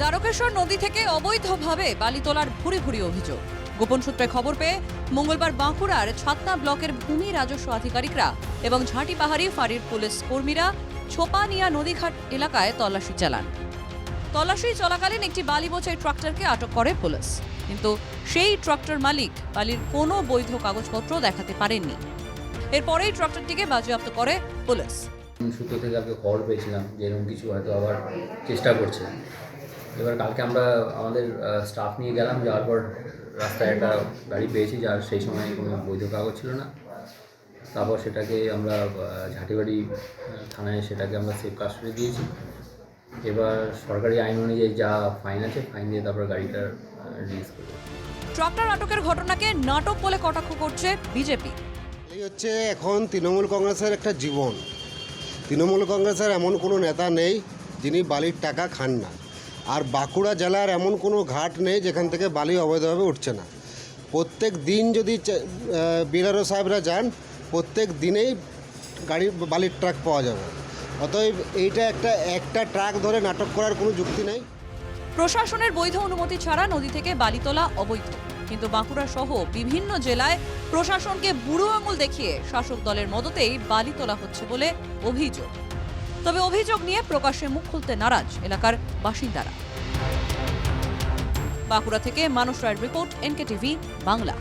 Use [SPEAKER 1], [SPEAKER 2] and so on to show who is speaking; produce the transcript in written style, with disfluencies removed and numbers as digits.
[SPEAKER 1] দ্বারকেশ্বর নদী থেকে অবৈধভাবে বালি তোলার ভুরি ভুরি অভিযোগ। গোপন সূত্রে খবর পেয়ে মঙ্গলবার বাঁকুড়ার ছাতনা ব্লকের ভূমি রাজস্ব আধিকারিকরা এবং ঝাঁটি পাহাড়ি ফাঁড়ির পুলিশ কর্মীরা ছোপানিয়া নদীঘাট এলাকায় তল্লাশি চালান। তল্লাশি চলাকালীন একটি বালি বোঝাই ট্রাক্টরকে আটক করে পুলিশ, কিন্তু সেই ট্রাক্টর মালিক বালির কোনো বৈধ কাগজপত্র দেখাতে পারেননি। এরপরেই ট্রাক্টরটিকে বাজেয়াপ্ত করে পুলিশ।
[SPEAKER 2] সূত্র থেকে কালকে খবর পেয়েছিলাম যে এরকম কিছু হয়তো আবার চেষ্টা করছে। এবার কালকে আমরা আমাদের স্টাফ নিয়ে গেলাম, যাওয়ার পর রাস্তায় একটা গাড়ি পেয়েছি যার সেই সময় কোনো বৈধ কাগজ ছিল না। তারপর সেটাকে আমরা ঝাঁটিবাড়ি থানায় সেটাকে আমরা সেফ কাস্টডি দিয়েছি। এবার সরকারি আইন অনুযায়ী যা ফাইন আছে ফাইন দিয়ে তারপর গাড়িটা রিলিজ করব।
[SPEAKER 1] ট্রাক্টর আটকের ঘটনাকে নাটক বলে কটাক্ষ করছে বিজেপি।
[SPEAKER 3] এই হচ্ছে এখন তৃণমূল কংগ্রেসের একটা জীবন। তৃণমূল কংগ্রেসের এমন কোনো নেতা নেই যিনি বালির টাকা খান না। আর বাঁকুড়া জেলার এমন কোনো ঘাট নেই যেখান থেকে বালি অবৈধভাবে উঠছে না। প্রত্যেক দিন যদি বিএলআরও সাহেবরা যান, প্রত্যেক দিনেই গাড়ির বালির ট্রাক পাওয়া যাবে। অতএব এইটা একটা ট্রাক ধরে নাটক করার কোনো যুক্তি নেই।
[SPEAKER 1] প্রশাসনের বৈধ অনুমতি ছাড়া নদী থেকে বালি তোলা অবৈধ, কিন্তু বাঁকুড়া সহ বিভিন্ন জেলায় প্রশাসনকে বুড়ো আঙুল দেখিয়ে শাসক দলের মদতেই বালি তোলা হচ্ছে বলে অভিযোগ। তবে অভিযোগ নিয়ে প্রকাশ্যে মুখ খুলতে নারাজ এলাকার বাসিন্দারা। বাঁকুড়া থেকে মানস রায়ের রিপোর্ট, NK TV বাংলা।